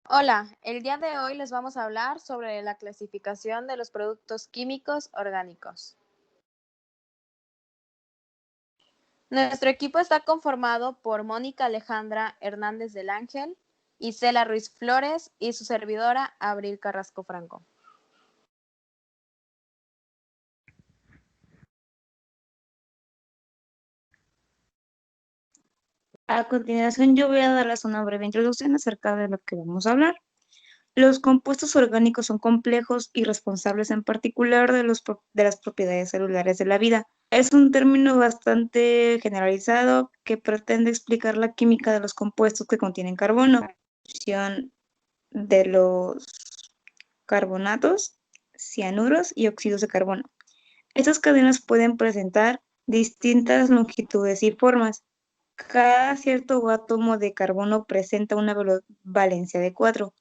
Hola, el día de hoy les vamos a hablar sobre la clasificación de los productos químicos orgánicos. Nuestro equipo está conformado por Mónica Alejandra Hernández del Ángel, Isela Ruiz Flores y su servidora Abril Carrasco Franco. A continuación, yo voy a darles una breve introducción acerca de lo que vamos a hablar. Los compuestos orgánicos son complejos y responsables en particular de las propiedades celulares de la vida. Es un término bastante generalizado que pretende explicar la química de los compuestos que contienen carbono, la función de los carbonatos, cianuros y óxidos de carbono. Estas cadenas pueden presentar distintas longitudes y formas. Cada cierto átomo de carbono presenta una valencia de 4,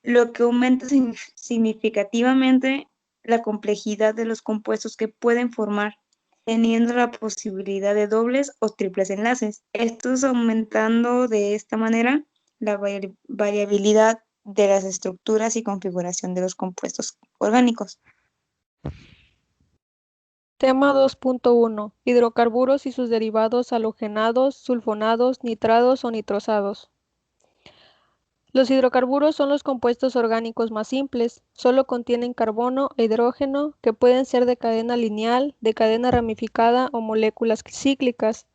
lo que aumenta significativamente la complejidad de los compuestos que pueden formar, teniendo la posibilidad de dobles o triples enlaces. Estos aumentando de esta manera la variabilidad de las estructuras y configuración de los compuestos orgánicos. Tema 2.1. Hidrocarburos y sus derivados halogenados, sulfonados, nitrados o nitrosados. Los hidrocarburos son los compuestos orgánicos más simples, solo contienen carbono e hidrógeno, que pueden ser de cadena lineal, de cadena ramificada o moléculas cíclicas.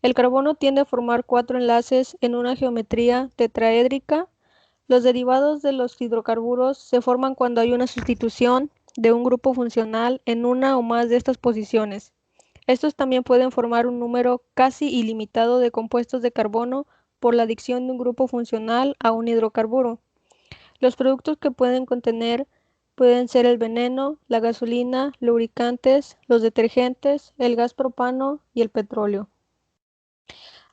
El carbono tiende a formar 4 enlaces en una geometría tetraédrica. Los derivados de los hidrocarburos se forman cuando hay una sustitución de un grupo funcional en una o más de estas posiciones. Estos también pueden formar un número casi ilimitado de compuestos de carbono por la adición de un grupo funcional a un hidrocarburo. Los productos que pueden contener pueden ser el veneno, la gasolina, lubricantes, los detergentes, el gas propano y el petróleo.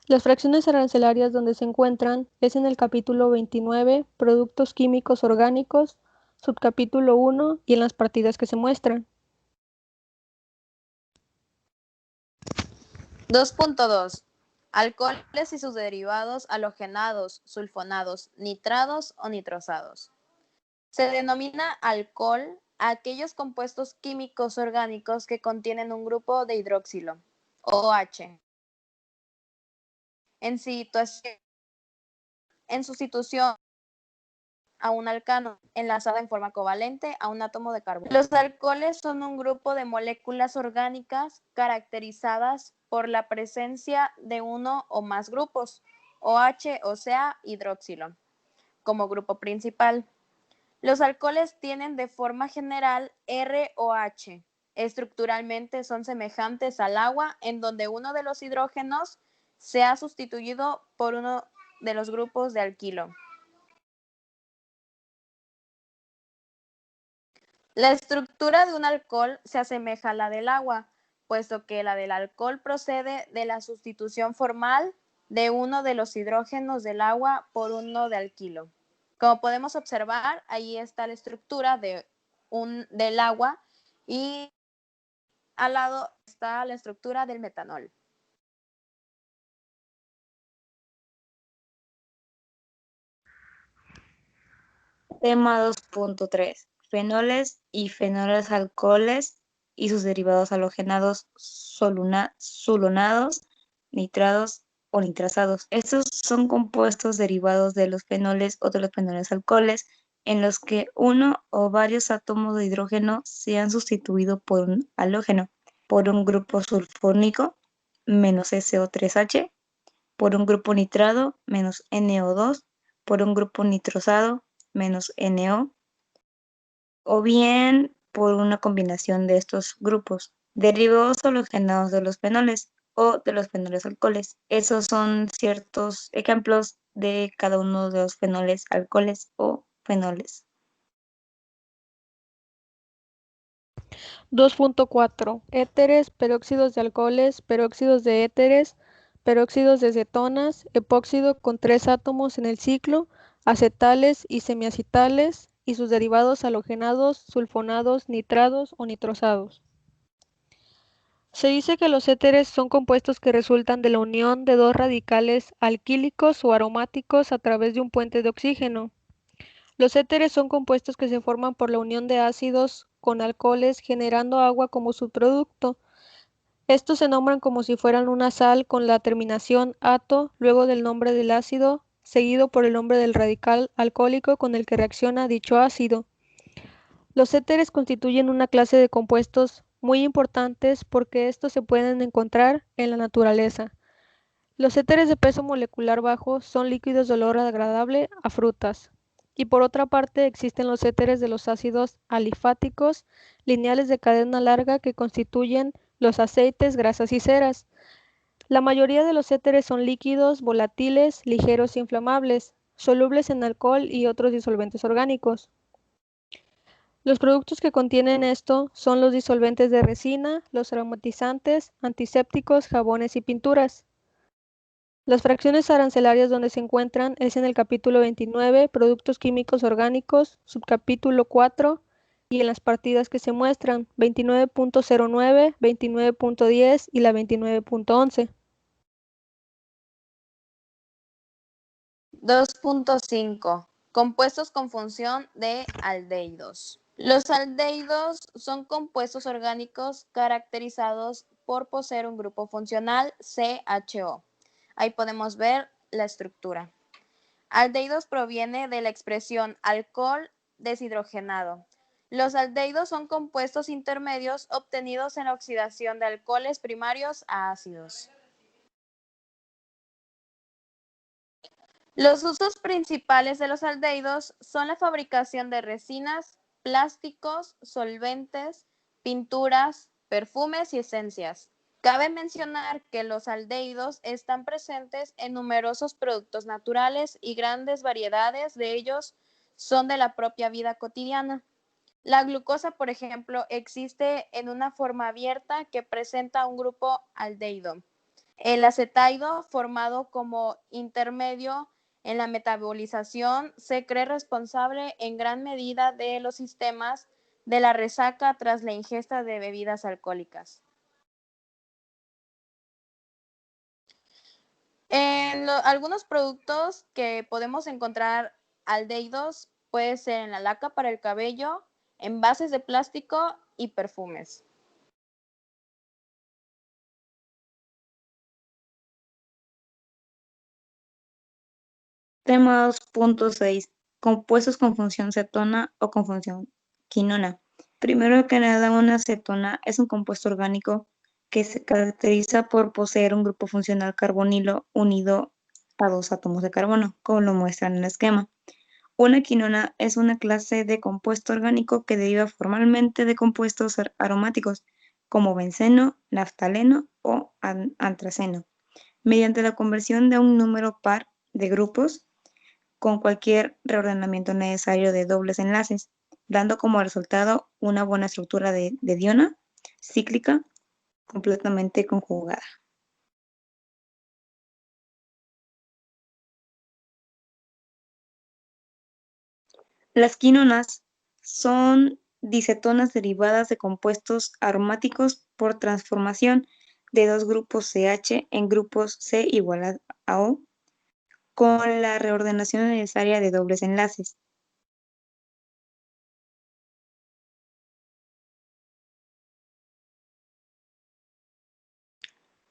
Las fracciones arancelarias donde se encuentran es en el capítulo 29, Productos Químicos Orgánicos, subcapítulo 1 y en las partidas que se muestran. 2.2. Alcoholes y sus derivados halogenados, sulfonados, nitrados o nitrosados. Se denomina alcohol a aquellos compuestos químicos orgánicos que contienen un grupo de hidroxilo, OH, en sustitución a un alcano enlazada en forma covalente a un átomo de carbono. Los alcoholes son un grupo de moléculas orgánicas caracterizadas por la presencia de uno o más grupos, OH o sea hidroxilo, como grupo principal. Los alcoholes tienen de forma general ROH. Estructuralmente son semejantes al agua, en donde uno de los hidrógenos se ha sustituido por uno de los grupos de alquilo. La estructura de un alcohol se asemeja a la del agua, puesto que la del alcohol procede de la sustitución formal de uno de los hidrógenos del agua por uno de alquilo. Como podemos observar, ahí está la estructura del agua y al lado está la estructura del metanol. Tema 2.3. Fenoles y fenoles alcoholes y sus derivados halogenados, sulunados, nitrados o nitrasados. Estos son compuestos derivados de los fenoles o de los fenoles alcoholes en los que uno o varios átomos de hidrógeno se han sustituido por un halógeno, por un grupo sulfónico, menos SO3H, por un grupo nitrado, menos NO2, por un grupo nitrosado, menos NO, o bien por una combinación de estos grupos, derivados halogenados de los fenoles o de los fenoles alcoholes. Esos son ciertos ejemplos de cada uno de los fenoles alcoholes o fenoles. 2.4. Éteres, peróxidos de alcoholes, peróxidos de éteres, peróxidos de cetonas, epóxido con 3 átomos en el ciclo, acetales y semiacetales y sus derivados halogenados, sulfonados, nitrados o nitrosados. Se dice que los éteres son compuestos que resultan de la unión de dos radicales alquílicos o aromáticos a través de un puente de oxígeno. Los éteres son compuestos que se forman por la unión de ácidos con alcoholes generando agua como subproducto. Estos se nombran como si fueran una sal con la terminación -ato, luego del nombre del ácido, seguido por el nombre del radical alcohólico con el que reacciona dicho ácido. Los éteres constituyen una clase de compuestos muy importantes porque estos se pueden encontrar en la naturaleza. Los éteres de peso molecular bajo son líquidos de olor agradable a frutas. Y por otra parte existen los éteres de los ácidos alifáticos lineales de cadena larga que constituyen los aceites, grasas y ceras. La mayoría de los éteres son líquidos, volátiles, ligeros e inflamables, solubles en alcohol y otros disolventes orgánicos. Los productos que contienen esto son los disolventes de resina, los aromatizantes, antisépticos, jabones y pinturas. Las fracciones arancelarias donde se encuentran es en el capítulo 29, Productos Químicos Orgánicos, subcapítulo 4, y en las partidas que se muestran, 29.09, 29.10 y la 29.11. 2.5. Compuestos con función de aldehídos. Los aldehídos son compuestos orgánicos caracterizados por poseer un grupo funcional CHO. Ahí podemos ver la estructura. Aldehídos proviene de la expresión alcohol deshidrogenado. Los aldehídos son compuestos intermedios obtenidos en la oxidación de alcoholes primarios a ácidos. Los usos principales de los aldehídos son la fabricación de resinas, plásticos, solventes, pinturas, perfumes y esencias. Cabe mencionar que los aldehídos están presentes en numerosos productos naturales y grandes variedades de ellos son de la propia vida cotidiana. La glucosa, por ejemplo, existe en una forma abierta que presenta un grupo aldehído. El acetaldehído, formado como intermedio en la metabolización, se cree responsable en gran medida de los sistemas de la resaca tras la ingesta de bebidas alcohólicas. Algunos productos que podemos encontrar aldehídos puede ser en la laca para el cabello, envases de plástico y perfumes. Tema 2.6. Compuestos con función cetona o con función quinona. Primero que nada, una cetona es un compuesto orgánico que se caracteriza por poseer un grupo funcional carbonilo unido a dos átomos de carbono, como lo muestra en el esquema. Una quinona es una clase de compuesto orgánico que deriva formalmente de compuestos aromáticos como benceno, naftaleno o antraceno, mediante la conversión de un número par de grupos con cualquier reordenamiento necesario de dobles enlaces, dando como resultado una buena estructura de diona cíclica completamente conjugada. Las quinonas son dicetonas derivadas de compuestos aromáticos por transformación de dos grupos CH en grupos C igual a O, con la reordenación necesaria de dobles enlaces.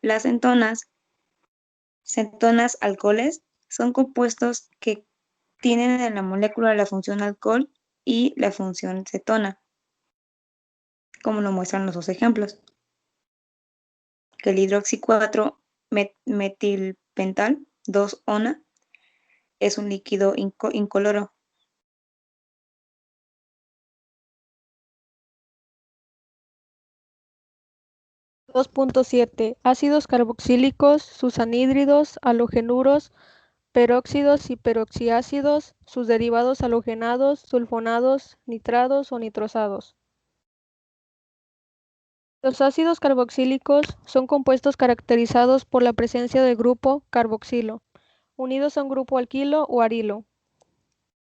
Las cetonas alcoholes, son compuestos que tienen en la molécula la función alcohol y la función cetona, como lo muestran los dos ejemplos. Que el hidroxi 4 metilpental 2-ona es un líquido incoloro. Ácidos carboxílicos, sus anhídridos, halogenuros, peróxidos y peroxiácidos, sus derivados halogenados, sulfonados, nitrados o nitrosados. Los ácidos carboxílicos son compuestos caracterizados por la presencia del grupo carboxilo, unidos a un grupo alquilo o arilo.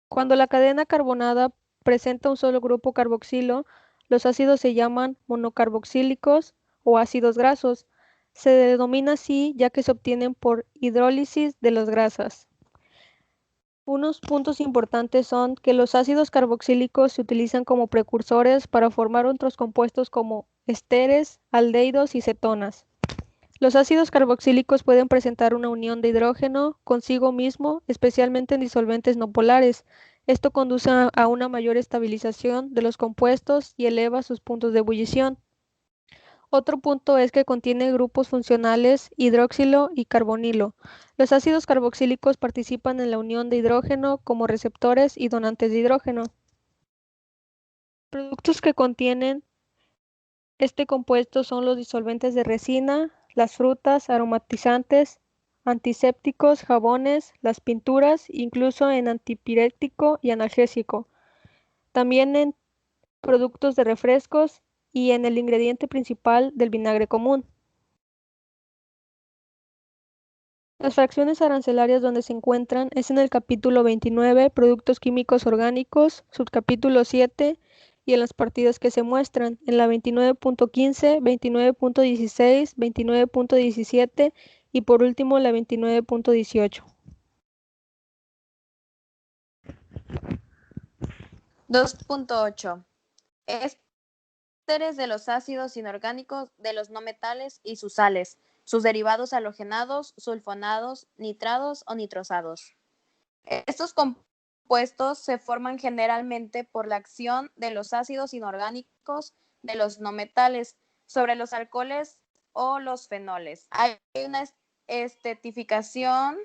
Cuando la cadena carbonada presenta un solo grupo carboxilo, los ácidos se llaman monocarboxílicos o ácidos grasos. Se denomina así ya que se obtienen por hidrólisis de las grasas. Unos puntos importantes son que los ácidos carboxílicos se utilizan como precursores para formar otros compuestos como esteres, aldehídos y cetonas. Los ácidos carboxílicos pueden presentar una unión de hidrógeno consigo mismo, especialmente en disolventes no polares. Esto conduce a una mayor estabilización de los compuestos y eleva sus puntos de ebullición. Otro punto es que contiene grupos funcionales hidroxilo y carbonilo. Los ácidos carboxílicos participan en la unión de hidrógeno como receptores y donantes de hidrógeno. Productos que contienen este compuesto son los disolventes de resina, las frutas, aromatizantes, antisépticos, jabones, las pinturas, incluso en antipirético y analgésico. También en productos de refrescos y en el ingrediente principal del vinagre común. Las fracciones arancelarias donde se encuentran es en el capítulo 29, Productos Químicos Orgánicos, subcapítulo 7, y en las partidas que se muestran, en la 29.15, 29.16, 29.17 y por último la 29.18. 2.8. Ésteres de los ácidos inorgánicos de los no metales y sus sales, sus derivados halogenados, sulfonados, nitrados o nitrosados. Estos compuestos se forman generalmente por la acción de los ácidos inorgánicos de los no metales sobre los alcoholes o los fenoles. Hay una estetificación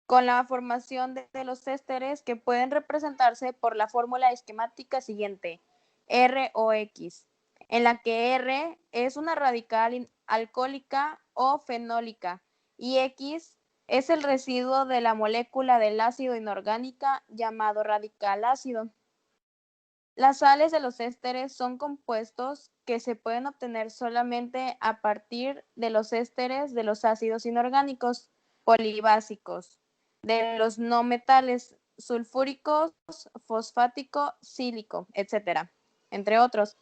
con la formación de los ésteres que pueden representarse por la fórmula esquemática siguiente, R o X, en la que R es una radical alcohólica o fenólica y X es el residuo de la molécula del ácido inorgánica llamado radical ácido. Las sales de los ésteres son compuestos que se pueden obtener solamente a partir de los ésteres de los ácidos inorgánicos polibásicos, de los no metales sulfúricos, fosfático, sílico, etc., entre otros.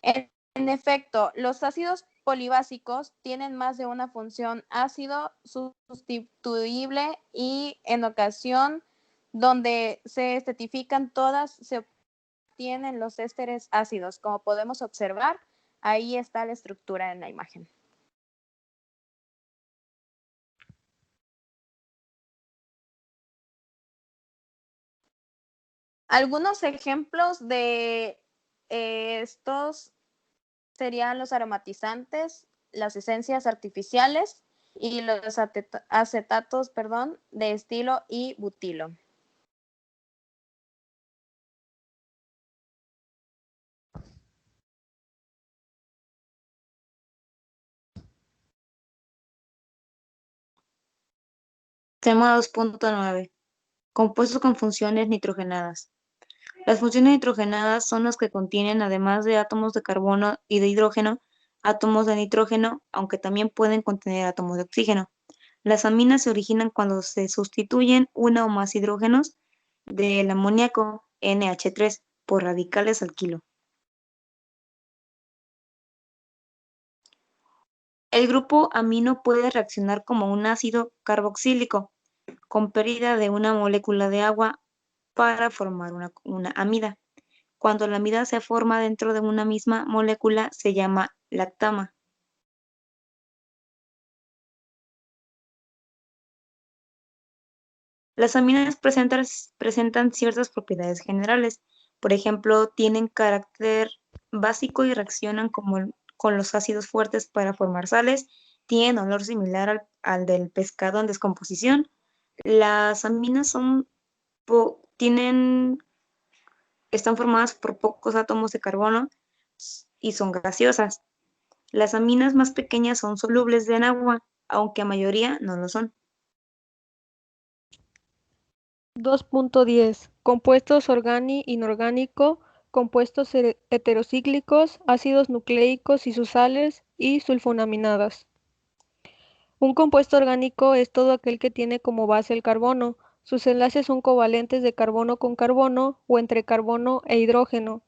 En efecto, los ácidos polibásicos tienen más de una función ácido sustituible y en ocasión donde se estetifican todas, se obtienen los ésteres ácidos. Como podemos observar, ahí está la estructura en la imagen. Algunos ejemplos de estos serían los aromatizantes, las esencias artificiales y los acetatos, de estilo y butilo. Tema 2.9. Compuestos con funciones nitrogenadas. Las funciones nitrogenadas son las que contienen, además de átomos de carbono y de hidrógeno, átomos de nitrógeno, aunque también pueden contener átomos de oxígeno. Las aminas se originan cuando se sustituyen una o más hidrógenos del amoníaco NH3 por radicales alquilo. El grupo amino puede reaccionar como un ácido carboxílico con pérdida de una molécula de agua para formar una amida. Cuando la amida se forma dentro de una misma molécula se llama lactama. Las aminas presentan ciertas propiedades generales. Por ejemplo, tienen carácter básico y reaccionan con los ácidos fuertes para formar sales. Tienen olor similar al del pescado en descomposición. Las aminas están formadas por pocos átomos de carbono y son gaseosas. Las aminas más pequeñas son solubles en agua, aunque a mayoría no lo son. 2.10. Compuestos inorgánico, compuestos heterocíclicos, ácidos nucleicos y sus sales y sulfonaminadas. Un compuesto orgánico es todo aquel que tiene como base el carbono. Sus enlaces son covalentes de carbono con carbono o entre carbono e hidrógeno.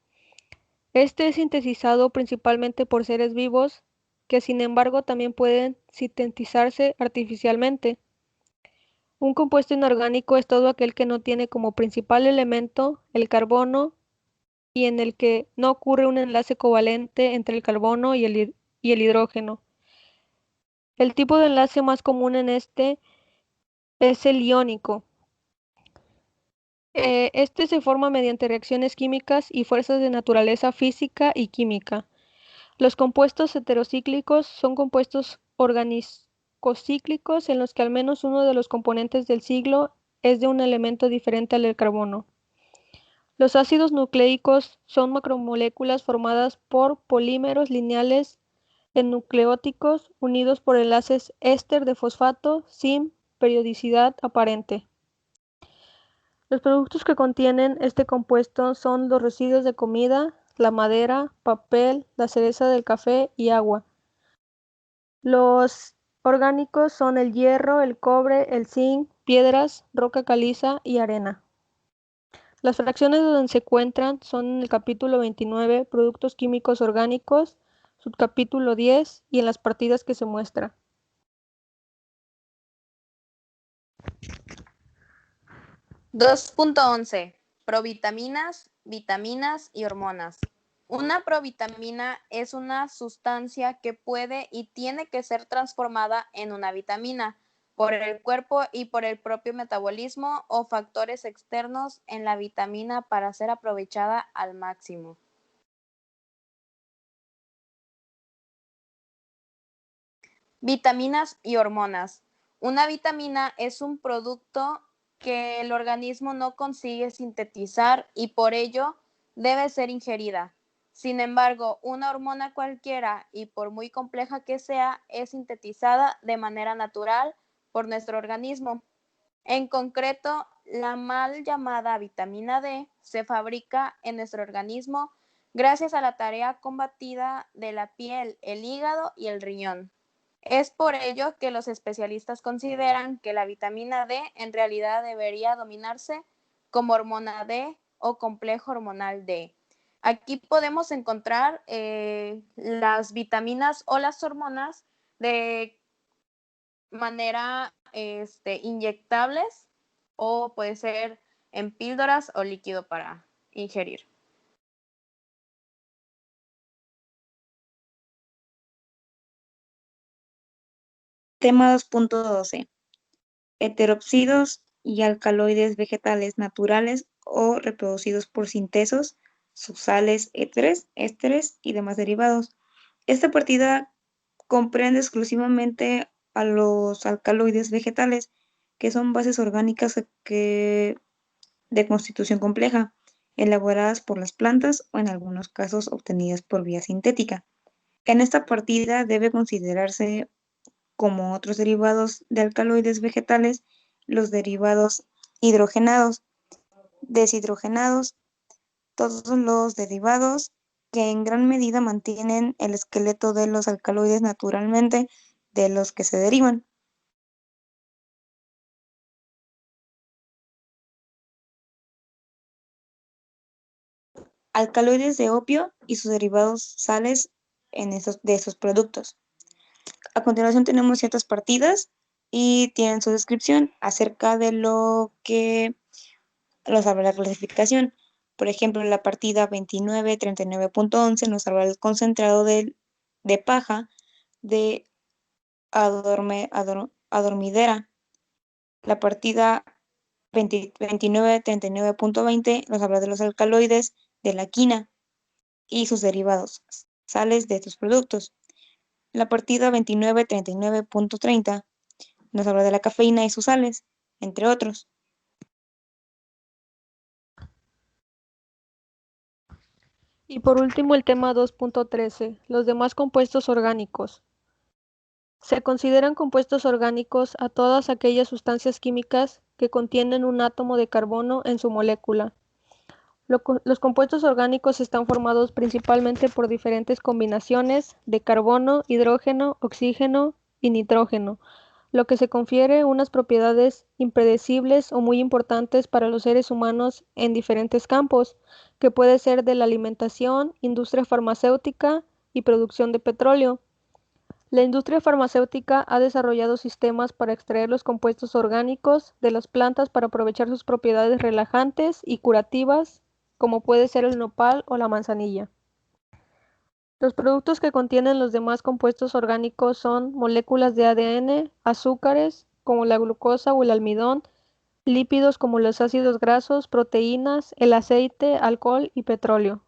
Este es sintetizado principalmente por seres vivos, que sin embargo también pueden sintetizarse artificialmente. Un compuesto inorgánico es todo aquel que no tiene como principal elemento el carbono y en el que no ocurre un enlace covalente entre el carbono y el hidrógeno. El tipo de enlace más común en este es el iónico. Este se forma mediante reacciones químicas y fuerzas de naturaleza física y química. Los compuestos heterocíclicos son compuestos orgánico-cíclicos en los que al menos uno de los componentes del siglo es de un elemento diferente al del carbono. Los ácidos nucleicos son macromoléculas formadas por polímeros lineales en nucleóticos unidos por enlaces éster de fosfato sin periodicidad aparente. Los productos que contienen este compuesto son los residuos de comida, la madera, papel, la cereza del café y agua. Los orgánicos son el hierro, el cobre, el zinc, piedras, roca caliza y arena. Las fracciones donde se encuentran son en el capítulo 29, Productos Químicos Orgánicos, subcapítulo 10 y en las partidas que se muestra. (2.11) Provitaminas, vitaminas y hormonas. Una provitamina es una sustancia que puede y tiene que ser transformada en una vitamina por el cuerpo y por el propio metabolismo o factores externos en la vitamina para ser aprovechada al máximo. Vitaminas y hormonas. Una vitamina es un producto que el organismo no consigue sintetizar y por ello debe ser ingerida. Sin embargo, una hormona cualquiera, y por muy compleja que sea, es sintetizada de manera natural por nuestro organismo. En concreto, la mal llamada vitamina D se fabrica en nuestro organismo gracias a la tarea combatida de la piel, el hígado y el riñón. Es por ello que los especialistas consideran que la vitamina D en realidad debería dominarse como hormona D o complejo hormonal D. Aquí podemos encontrar las vitaminas o las hormonas de manera inyectables o puede ser en píldoras o líquido para ingerir. Tema 2.12. Heteróxidos y alcaloides vegetales naturales o reproducidos por sintesos, subsales, ésteres y demás derivados. Esta partida comprende exclusivamente a los alcaloides vegetales, que son bases orgánicas de constitución compleja, elaboradas por las plantas o en algunos casos obtenidas por vía sintética. En esta partida debe considerarse como otros derivados de alcaloides vegetales, los derivados hidrogenados, deshidrogenados, todos los derivados que en gran medida mantienen el esqueleto de los alcaloides naturalmente de los que se derivan. Alcaloides de opio y sus derivados sales de esos productos. A continuación tenemos ciertas partidas y tienen su descripción acerca de lo que nos habla la clasificación. Por ejemplo, la partida 2939.11 nos habla del concentrado de paja de adormidera. La partida 2939.20 nos habla de los alcaloides de la quina y sus derivados, sales de estos productos. La partida 2939.30 nos habla de la cafeína y sus sales, entre otros. Y por último, el tema 2.13, los demás compuestos orgánicos. Se consideran compuestos orgánicos a todas aquellas sustancias químicas que contienen un átomo de carbono en su molécula. Los compuestos orgánicos están formados principalmente por diferentes combinaciones de carbono, hidrógeno, oxígeno y nitrógeno, lo que se confiere unas propiedades impredecibles o muy importantes para los seres humanos en diferentes campos, que puede ser de la alimentación, industria farmacéutica y producción de petróleo. La industria farmacéutica ha desarrollado sistemas para extraer los compuestos orgánicos de las plantas para aprovechar sus propiedades relajantes y curativas, como puede ser el nopal o la manzanilla. Los productos que contienen los demás compuestos orgánicos son moléculas de ADN, azúcares, como la glucosa o el almidón, lípidos como los ácidos grasos, proteínas, el aceite, alcohol y petróleo.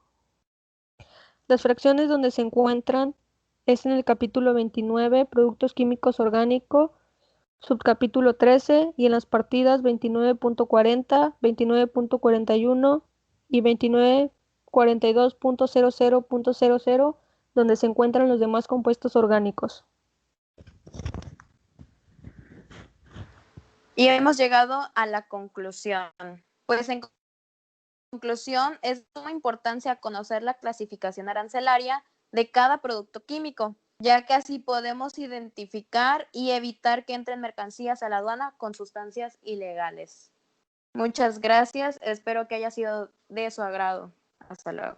Las fracciones donde se encuentran es en el capítulo 29, Productos Químicos Orgánicos, subcapítulo 13, y en las partidas 29.40, 29.41 y 29.42.00.00, donde se encuentran los demás compuestos orgánicos. Y hemos llegado a la conclusión. Pues en conclusión, es de suma importancia conocer la clasificación arancelaria de cada producto químico, ya que así podemos identificar y evitar que entren mercancías a la aduana con sustancias ilegales. Muchas gracias, espero que haya sido de su agrado. Hasta luego.